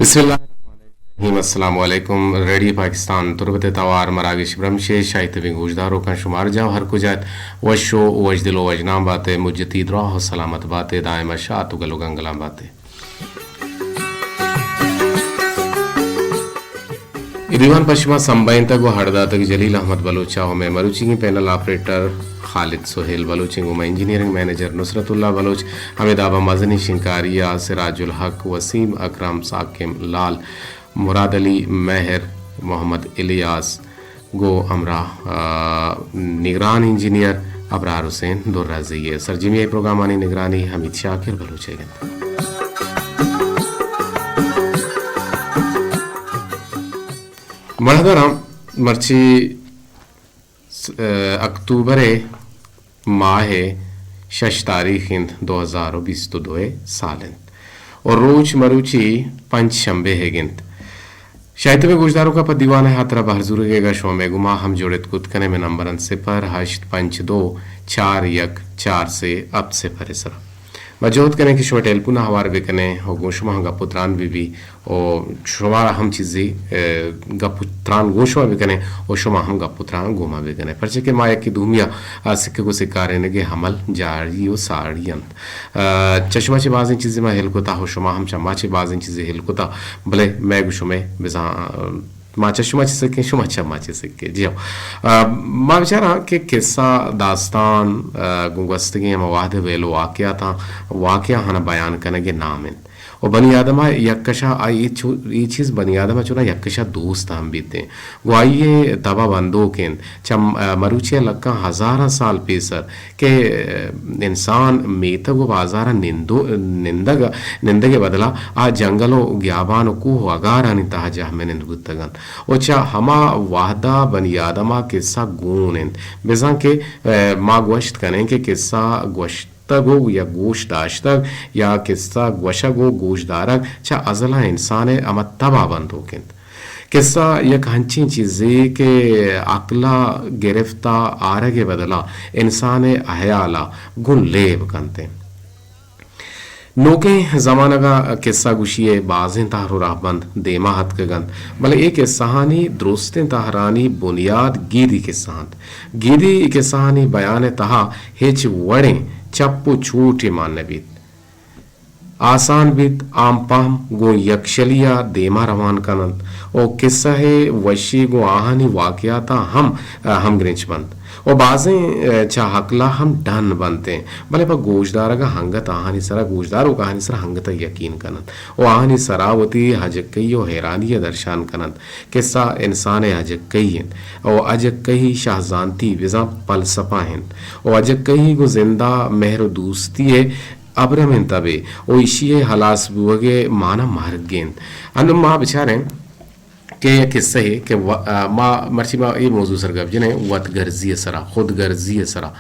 अस्सलामुअलैकुम रेडियो पाकिस्तान तुरबत तवार मरागिश ब्रह्मशे शायद गुजदारों का शुमार जाओ हर कुजात वशो वजदिलो वजनाम बातें मुजतीद राह सलामत बातें दायम शात गलो गंगला बातें इदीवान पश्चिमा संबाइन तक वो हड़दा तक जलील अहमद बलोचा हो मैं मरुची की पैनल ऑपरेटर खालिद सोहेल बलोचिंग मैं इंजीनियरिंग मैनेजर नुसरतुल्ला बलोच हमेद आबा मजनी शिंकारिया सिराजुल हक वसीम अकरम साकिम लाल मुराद अली महर मोहम्मद इलियास गो हमरा निगरान इंजीनियर अबरार हुसैन दुर्राजी सरजिमी प्रोग्राम आनी निगरानी हमीद शाकिर बलोचेगन मरहदराम मर्ची अक्टूबर माह 6 तारीख 2022 साल और रोज मरुची पंच शंबे है गिनत शायद में गुजदारों का दीवान है हाथरा बहजूर गेगा शो में गुमा हम जोड़े कुत कने में नंबर 08524 से अब से फरिसरा मजोत कने की शो टेलपुना हवार भी कने हो गोशमा हंगा पुत्रान भी और शुमा हम चीज़ें गपुत्रान गोशमा भी कने और शुमा हम गपुत्रान गोमा भी कने परचे के माया की धूमिया सिक्के को सिकारे नेगे हमल जारी और साड़ी अंत चश्मा चे बाज़ चीज़ें में हेल कोता हो शुमा हम चम्मा चे बाज़ चीज़ें हेल कोता भले मैं गुशुमे बिज़ा माचा शुमा चे सिक्के शुमा चम्मा चे सिक्के जी हाँ माँ बेचारा के किस्सा दास्तान गुंगस्तगी मवाद वेलो वाक़या हना बयान करने के नाम हैं और बनी आदमा यक्कशा ये चीज़ बनी आदमा चुना यक्कशा दोस्त हम बीते वो आइए तबा बंदो के चम मरुचिया लक्का हज़ारा साल पेसर के इंसान मेता को बाजारा निंदगे बदला आ जंगलों ज्ञाबान को अगारा निता जह में निंदगुत्तगन और चा हमा वाहदा बनी आदमा किस्सा गून बेजा के माँ गोश्त करें के किस्सा गोश्त गो या गोश्त दाश्तक या किस्सा गोशगो गोशदारक चा अजला इंसान अमा तबा बंद हो किस्सा यक हंची चीज़ें के अकला गिरफ्ता आरगे बदला इंसान अहयाला गुन लेब कंते नोके जमाना का किस्सा गुशिये बाजें ताहरो राहबंद देमा हत के गंद भले एक सहानी द्रोस्तें ताहरानी बुनियाद गीदी के साथ गीदी के सहानी बयान तहा हेच वड़े चप्पू छूटे मानने बीत आसान बीत आम पाम गो यक्षलिया देमा रवान कनंत और किस्सा है वशी गो आहानी वाकयाता हम ग्रिंच बंद और बाजें चाहकला हम डन बनते हैं भले पर गोशदार का हंगत आहानी सरा गोशदार कहानी सरा हंगत यकीन कनंत और आहानी सरावती हजक्कई और हैरानी दर्शान कनंत किस्सा इंसान हजक्कई और अजक्कई शाहजानती विजा पलसपा हैं और अजक्कई को जिंदा मेहर दोस्ती है अब्रम तबे ओ इशिये हलास बुगे माना मार गेंद अन माँ बेचारे के किस्से है कि माँ मर्ची माँ ये मौजू सरगब जिन्हें वत गर्जी सरा खुद गर्जी सरा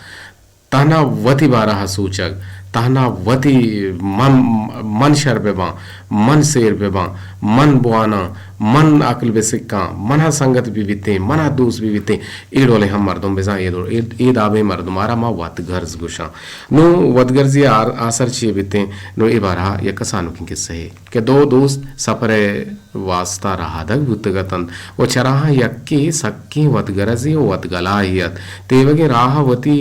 ताना वती बारह सूचक ताना वती मन शर बेबा मन शेर बेबा मन बुआना मन अकल बेसिक्का मना संगत भी बीते मना दोस्त भी बीते ईडोले हम मर्दों बेजा ईद आबे मर्दों मारा मा वत गर्ज गुशा नो वत गर्जी आसर चे बीते नो ए बारह ये कसानु की किस्से है कि दो दोस्त सफरे वास्ता रहा दग बुतगतन वो चराहा यक्की सक्की वत गर्जी वत गलाहियत तेवगे राह वती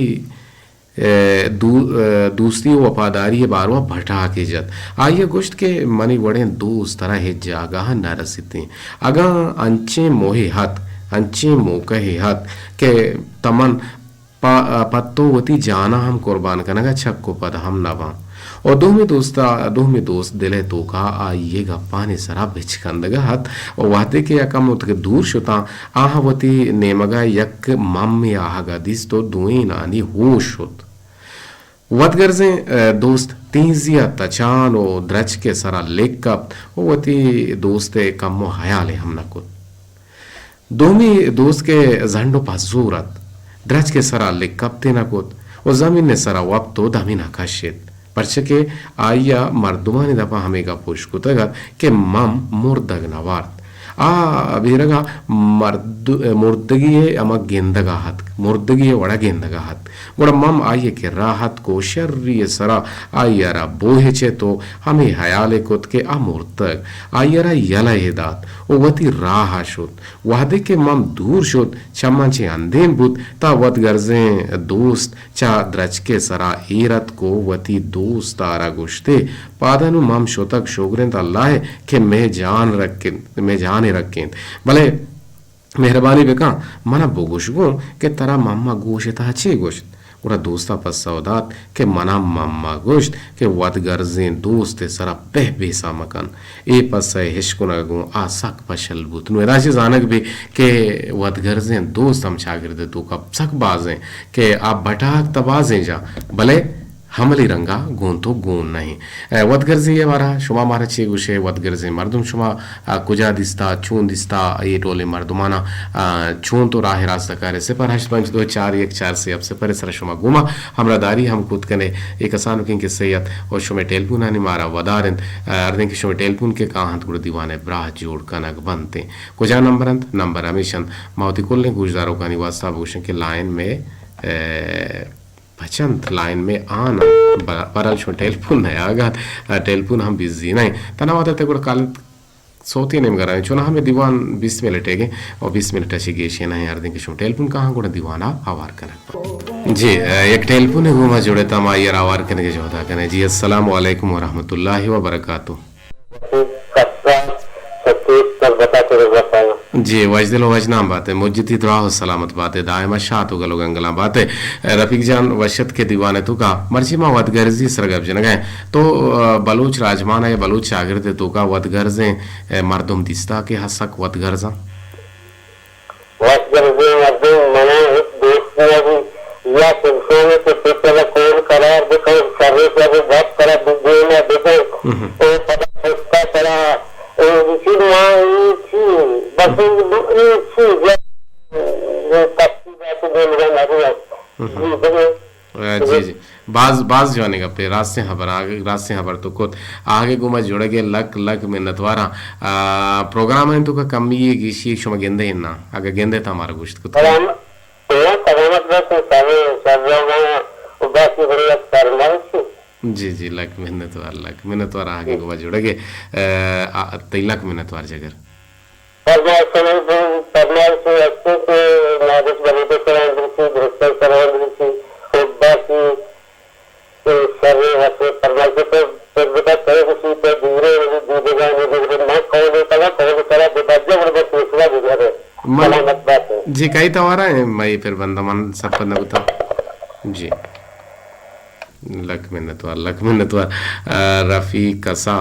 दूसरी वफादारी बारवा भटा के जत आइए गोश्त के मनी बड़े दोस्त तरह है जागा न रसीते अगा अंचे मोहे हत अंचे मोकहे हत के तमन पत्तो वती जाना हम कुर्बान करना छक को पद हम नवा और दो में दोस्त दिले तो का आइए गप्पा ने सरा बिचकंदगा हत और वाते के यकम उतके दूर शुता आहवती नेमगा यक मम में आहगा दिस तो दुई नानी होश होत वतगर्जे दोस्त तीजिया तचान और द्रच के सरा लेकप वती दोस्ते कम हयाले हम नकुत दोमी दोस्त के झंडो पासूरत द्रच के सरा लेकप ते नकुत और जमीन ने सरा वक्त तो दमीन आकाशित परचे के आया मर्दुमानी दफा हमें का पुष्कुतगत के मम मुर्दग नवार्त बीरगा मुर्दगी अमा गेंदगाहत मुर्दगी वड़ा गेंदगाहत वड़ा मम आये के राहत को शर्रिय सरा आयरा बोहेचे तो हमें हयाले कुत के अमूर्तक आयरा यला हेदात ओ वती राह शुद वादे के मम दूर शुद चम्मचे अंधेन बुत ता वत गर्जे दोस्त चा द्रज के सरा ईरत को वती दोस्त आरा गुश्ते पादनु मम शोतक शोगरें अल्लाह के मैं जान रखें भले मेहरबानी बेका मना बोगुशगो के तरा मम्मा गोश था अच्छी गोश्त उरा दोस्ता पस सौदात के मना मम्मा गोश्त के वद गर्जें दोस्त सरा बेह बेसा मकन ए पस हिशकुनगो आ सक पशल बुत नु राशि जानक भी के वद गर्जें दोस्त हम शागिर्द तो कब सक बाजें के आप बटाक तबाजें जा भले हमली रंगा गोन तो गोन नहीं वदगर्जे ये वारा शुमा मारा चे गुशे वदगर्जे मर्दुम शुमा कुजा दिस्ता चून दिस्ता ये टोले मर्दुमाना चून तो राह रास्ता करे से पर हश पंच 241 से अब से पर सर शुमा गुमा हमरा दारी हम खुद कने एक आसान किन के सैयद और शुमे टेलपुन आने मारा वदारन अर्दे के शुमे टेलपुन के काहत गुड़ दीवाने ब्राह जोड़ कनक बनते कुजा नंबर हमेशन माउती कुल ने गुजदारों का निवासा भूषण के लाइन में पचंत लाइन में आना परल शो टेलपुन है आगा टेलपुन हम बिजी नहीं तना होता ते गुड़ काल सोती नेम कराए चुना हमें दीवान 20 मिनट है और 20 मिनट अच्छी गेशी नहीं यार दिन के शो टेलपुन कहाँ गुड़ दीवाना आवार करना जी एक टेलपुन है घूमा जुड़े तमा यार आवार करने के जो होता करने जी अस्सलाम वालेकुम व रहमतुल्लाहि व बरकातहू जी वजदिल वजनाम बात है मुज्जती दुआ सलामत बात है दायमा शाह तो गलो गंगला बात है रफीक जान वशत के दीवाने तो का मर्जी मा वदगर्जी सरगब जन गए तो बलूच राजमान है बलूच शागिर्द तो का वदगर्जे मर्दुम दिस्ता के हसक वदगर्जा वदगर्जे मर्दुम मने दोस्त ने अभी या सिलसिले के पेपर कोल करार देखो सर्विस में बात करा दुनिया देखो तो पता उसका करा इसी में बस जी जी बाज जाने का पे रास्ते हबर आगे रास्ते हबर तो खुद आगे गुमा जुड़े के लक मेहनत वारा प्रोग्राम है तो का कम ये गिशी शुमा गेंदे ही ना अगर गेंदे था हमारा गुश्त कुछ जी जी लक मेहनत वार आगे गुमा जुड़े के लक मेहनत वार जगह जी कई तो आ रहा है मैं फिर बंदा मन सब करना होता जी लक मिन्नत वार रफी कसा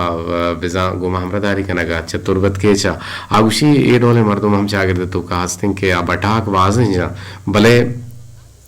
बिजा गुमा हमरदारी कनगा चतुर्बत केचा आगुशी ए डोले मर्दुम हम चागिर तो का हस्तिंग के बटाक वाज जा भले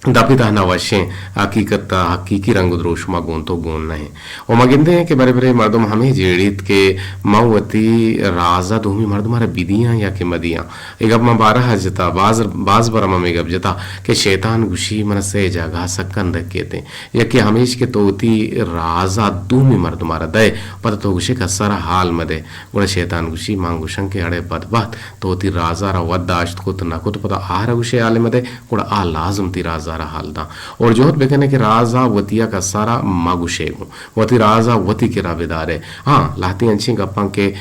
दापिता नवशे हकीकत हकीकी रंग द्रोशमा गोन तो गोन नहीं और मगिंदे हैं कि बड़े बड़े मर्दुम हमें जेड़ित के मऊती राजा धूमी मर्दुम हमारे बिदियां या के मदियां एक अब बारह जता बाज बरम में गब जता के शैतान गुशी मन से जगह सकन रखे थे या कि हमेश के तोती राजा धूमी मर्दुम हमारा दे पता तो गुशी का सारा हाल मदे गुण शैतान गुशी मांग गुशं के अड़े बदबात तोती राजा रा वदाश्त को ना को तो पता आहार गुशे आले मदे गुण आ लाजम ती राजा हाल दा और जोहत बेकने के राजा वतिया का सारा मागुशेगु वती राजा वती के राबेदार है हाँ लाती अंशी गप्पा के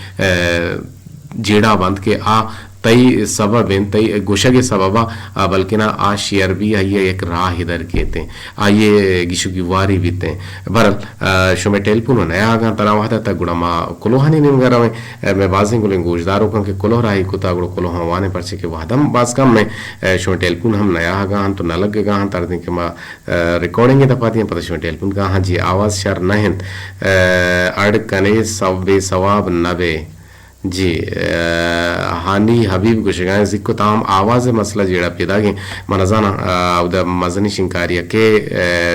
जेड़ा बंद के आ तई सबब तई गोशा के सबबा बल्कि ना आ शेयर भी आइए एक राह इधर कहते आइए गिशु की वारी बीते बरल शुमे टेलपुन नया आगा तना वादा तक गुड़मा कुलोहानी निम गरा में मैं बाजिंग गुलिंग गोजदारों का के कुलो राही कुता गुड़ो कुलो हवाने पर के वादम बास कम में शुमे टेलपुन हम नया आगा तो न लग गा तर दिन के मा रिकॉर्डिंग के दपाती पता शुमे टेलपुन का हाँ जी आवाज शर नहन अड़ कने सब बेसवाब नबे जी हानी हबीब गुशगान जिक्को ताम आवाज मसला जेड़ा पैदा के मनजाना उदा मजनी शिंकारिया के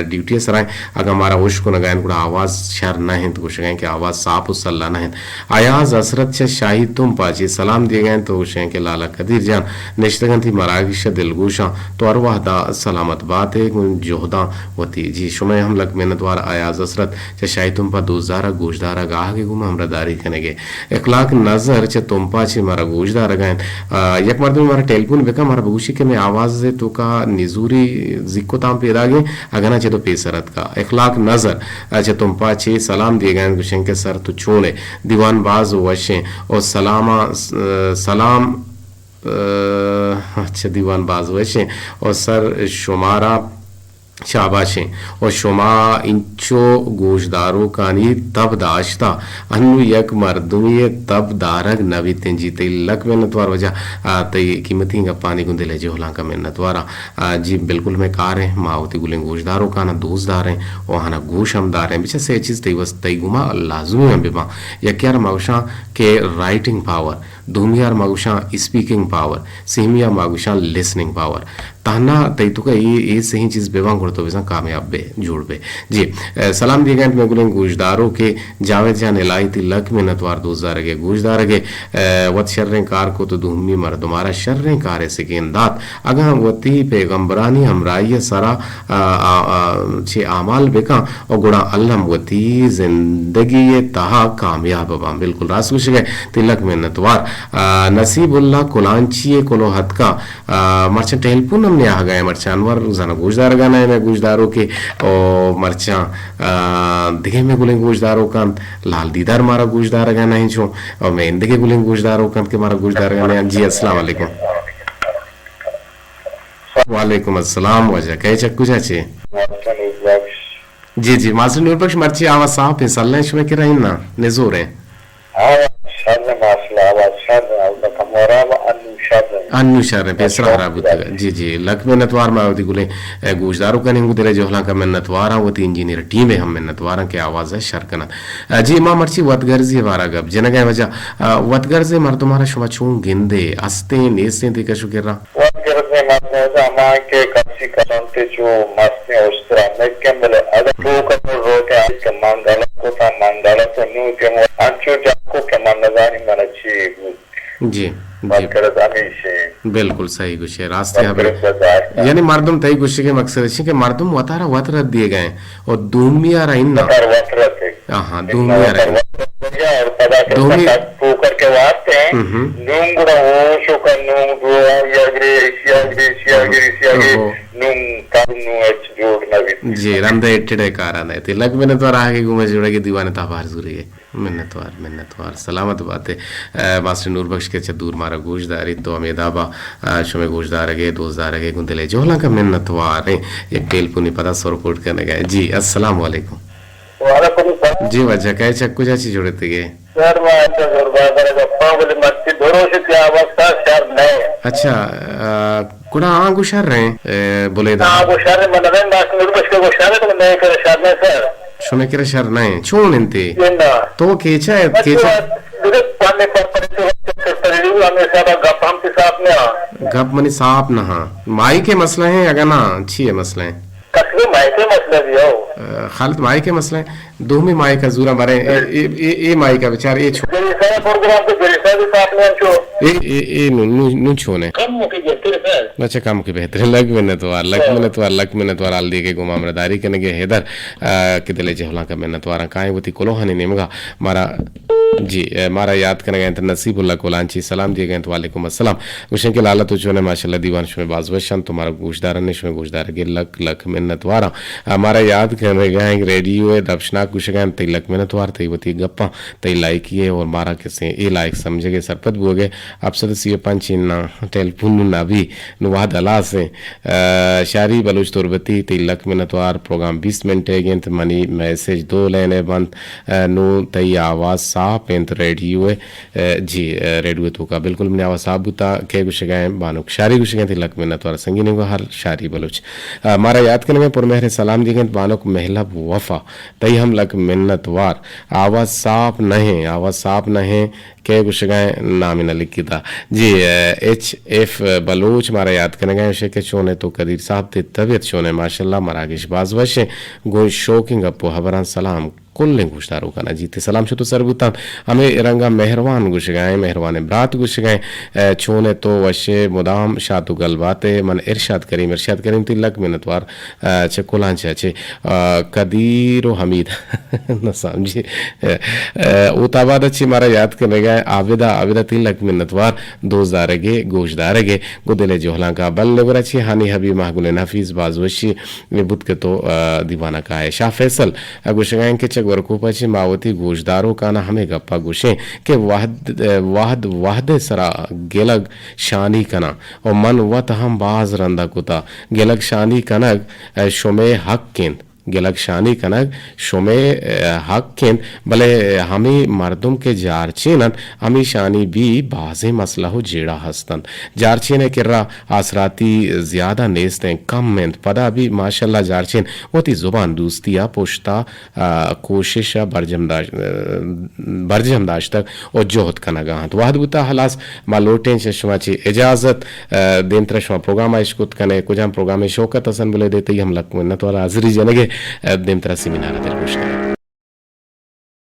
ड्यूटी सराय अगर हमारा होश को नगायन को आवाज शर ना है तो गुशगान के आवाज साफ उसल्ला ना है आयाज असरत से शाही तुम पाची सलाम दिए गए तो गुशगान के लाला कदीर जान निश्तगन थी मरागिश दिलगोशा तो अरवाह दा सलामत बात है जोहदा वती जी शुमे हम लग मेहनतवार आयाज असरत से शाही तुम पा दोजारा गोशदारा गाह के गुमा हमरा दारी कनेगे इखलाक नजर चे तुमपाची मारा गोजदार गए एक मर्द में मारा टेलीफोन बेका मारा बगुशी के मैं आवाज दे तो का निजूरी जिक्को ताम पैदा गए अगना चे तो पेसरत का इखलाक नजर चे तुमपाची सलाम दिए गए गुशें के सर तो छोड़े दीवान बाज वशें और सलाम अच्छा दीवान बाज वशें और सर शुमारा शाबाशें और शुमा इंचो गोशदारों कानी तब दाश्ता अनु यक मर्दुमी तब दारग नवी तेंजी ते लक में नतवार वजह ते कीमती का पानी गुंदे ले जोहला का में नतवारा जी बिल्कुल में कार है मावती गुलें गोशदारों का ना दोस्तदार हैं और हाना गोश हमदार हैं बिचा से चीज ते बस ते गुमा लाजुमी हम बिमा यक्यार मागुशा के राइटिंग पावर दुमियार मागुशा स्पीकिंग पावर सिहमिया मागुशा लिसनिंग पावर ताना तई तो का ये सही चीज बेवांग तो बेसा कामयाब बे जुड़ बे जी सलाम दिए गए मैं गुलें गोशदारों के जावेद जान इलाई ती लक में नतवार दोजार के गोशदार के वत शर्रें कार को तो दुहमी मर तुम्हारा शर्रें कार ऐसे के इंदात अगर वती पैगंबरानी हमराई सरा छे आमाल बेका और गुड़ा अल्लाह वती जिंदगी ये तहा कामयाब बा बिल्कुल रास कुछ गए तिलक में नतवार नसीबुल्लाह कुलांची कोलो हद का मर्चेंट टेलीफोन हमने आ गए मर्चा अनवर जना गोशदार गाना है मैं गोशदारों के और मर्चा दिखे में गुलें गोशदारों का लाल दीदार मारा गोशदार गाना है जो और मैं इंदगे गुलें गोशदारों का के मारा गोशदार गाना है जी अस्सलाम वालेकुम वालेकुम अस्सलाम वजह कहे चक्कू चाचे जी जी मास्टर नूरबख्श मर्ची आवाज साफ है सल्ला शुमे के रही ना नेजोर है अन्नु शर पेसरा खराब होता जी जी लक में नतवार मावती गुले गोशदारों का नहीं गुदरे जोहला का मैं नतवारा होती इंजीनियर टीम है हम में नतवारा के आवाज है शरकना जी मां मर्ची वतगर्जी वारा गब जन गए वजह वतगर्जे मर तुम्हारा शुमा छूं गिंदे अस्ते नेस्ते ते कशु कर रहा वतगर्जे मर अमा के कसी करंते जो मस्ते उस्तरा में केंबले अगर तो कर रोते आज के मंगला को ता मंगला तो नु के अंचो जाको के मनजानी मनची जी बिल्कुल सही कुछ है रास्ते यानी मर्दम तई कुछ के मकसद है कि मर्दम वतारा वतरत दिए गए और दूमिया रहीन ना हाँ दूमिया रहीन दूमी पोकर के वास्ते नूंग गुड़ा हो शोका नूंग दुआ यागरे नूंग काम नू एच जोड़ नवी जी रंदे एटड़े कारा नहीं थी लग मैंने तो आगे घूमे जोड़े के दीवाने ताबार जुरी है मिन्नतवार सलामत बातें मास्टर नूरबख्श के चदूर मारा गोशदारी तो अमेदाबा शुमे गोशदार गे दोस्तदार गे गुंदले जोहला का मिन्नतवार है एक टेल पुनी पता सौ रिपोर्ट करने गए जी अस्सलाम वालेकुम जी वजह कहे चक्कू चाची जोड़े थे सर अच्छा कुड़ा गुशर रहे बोले शुमे के शर नहीं छोड़ इंते तो केचा है केचा गप मनी साफ ना माई के मसले हैं अगर ना अच्छी है मसले हैं खालिद माई के मसले दो में माई का जूरा मारे ए माई का विचार ए छो ए नु छोने अच्छा काम के बेहतर लग मिनतवार आल दिए के गुमा मरदारी करने के हैदर कितले जहला का मिनतवार काए वती कोलोहनी नेमगा मारा जी मारा याद करने गए नसीबुल्लाह कोलांची सलाम दिए गए तो वालेकुम अस्सलाम गुशन के लाला तो जो माशाल्लाह दीवान शुमे बाजवशन तुम्हारा गोशदार ने शुमे गोशदार के लक मिन्नतवारा हमारा याद करने गए रेडियो है दबशनाक कुछ गए तई लक मिन्नतवार तई वती गप्पा तई लाइक ये और मारा कैसे ए लाइक समझे गए सरपत बोगे अब सदस्य पंची ना टेलीफोन ना भी नुवाद अला से शारी बलूच तुरबती तई लक मिन्नतवार प्रोग्राम 20 मिनट है गेंत मनी मैसेज 2 लेने बंद नो तई आवाज साफ पेंत रेडियो है जी रेडियो तो का बिल्कुल मैंने आवाज साफ बुता के कुछ गए बानुक शारी कुछ गए लक मिन्नतवार संगीने को हर शारी बलूच हमारा याद करने में पुरमेहर सलाम दिए बानुक महलब वफा तई हम लक मिन्नतवार आवाज साफ नहीं के कुछ गए नामिन लिखी था जी HF बलूच मारा याद करने गए शेख चोने तो कदीर साहब थे तबीयत चोने माशाल्लाह मरागिश बाज वशे गो शोकिंग अपो हबरान सलाम कुल्ले गुश्तारो का ना जीते सलाम शुतु सरबुता हमें रंगा मेहरबान गुश गए मेहरबान ब्रात गुश गए छोने तो वशे मुदाम शातु गलबाते मन इरशाद करीम तिलक मिनतवार चकुलांचे अच्छे कदीरो हमीद न समझे उताबाद अच्छी मारा याद करने गए आविदा तिलक मिनतवार दोजदारगे गोशदारगे गुदले जोहला का बल लेबर अच्छी हानि हबी महगुल नफीस बाजवशी बुत के तो दीवाना का है शाह फैसल गुशगाएं के वरकूपाची मावती गोशदारों का ना हमें गप्पा गुशे के वाहद सरा गेलग शानी कना और मन वत हम बाज रंदा कुता गेलग शानी कनग शुमे हक केंद गेलग शानी कनग शुमे हक केंद भले हमें मर्दुम के जारचेनन हमें शानी भी बाजे मसला हो जेड़ा हस्तन जारचेने किर्रा आसराती ज्यादा नेस्तें कम मेंद पदा भी माशाल्लाह जारचेन वती जुबान दूस्तिया पोश्ता कोशिश बरजमदाश तक और जोहद कनगाहत वाहद बुता हलास मालोटें चश्माची इजाजत देंत्र शमा प्रोग्राम इश्कुत कने कुछ हम प्रोग्राम शौकत हसन बोले देते ही हम लक न तो हाजिरी जनगे देंत्र सेमिनार दिल खुश